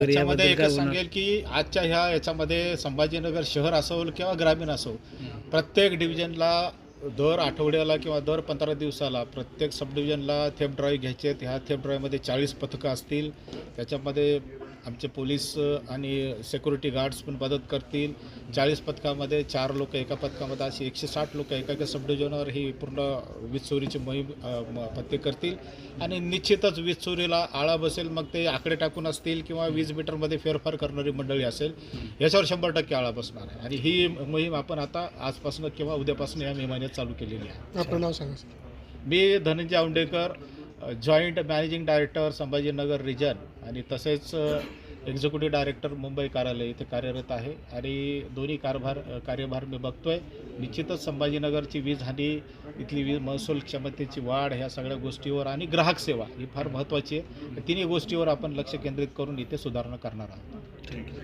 तर त्याच्यामध्ये याबद्दल काय एकच बोलणार? सांगेल की आजच्या याच्यामध्ये संभाजीनगर शहर असो किंवा ग्रामीण असो, प्रत्येक डिव्हिजनला दर आठवड्याला किंवा दर 15 दिवसाला प्रत्येक सब डिव्हिजनला थेफ्ट ड्राईव्ह घ्यायचे आहेत. ह्या थेफ्ट ड्राईव्हमध्ये 40 पथकं असतील. त्याच्यामध्ये आमचे पोलीस आणि सिक्युरिटी गार्ड्स पण मदत करतील. 40 पथकामध्ये 4 लोक एका पथकामध्ये अशी 160 लोक एका सब डिव्हिजनवर ही पूर्ण वीज चोरीची मोहीम पत्ते करतील. आणि निश्चितच वीज चोरीला आळा बसेल. मग ते आकडे टाकून असतील किंवा वीज मीटरमध्ये फेरफार करणारी मंडळी असेल, याच्यावर 100% आळा बसणार आहे. आणि ही मोहीम आपण आता आजपासून किंवा उद्यापासून या मे महिन्यात चालू केलेली आहे. आपलं नाव सांगा सर. मी Dhananjay Aundekar, joint managing director Sambhajinagar region आणि तसेच एक्झिक्युटिव्ह डायरेक्टर मुंबई कार्यालय इथे कार्यरत आहे. आणि दोन्ही कार्यभार मी बघतोय. निश्चितच संभाजीनगरची वीज हानी, इथली वीज महसूल क्षमतेची वाढ, ह्या सगळ्या गोष्टीवर आणि ग्राहक सेवा ही फार महत्त्वाची आहे. तिन्ही गोष्टीवर आपण लक्ष केंद्रित करून इथे सुधारणा करणार आहोत.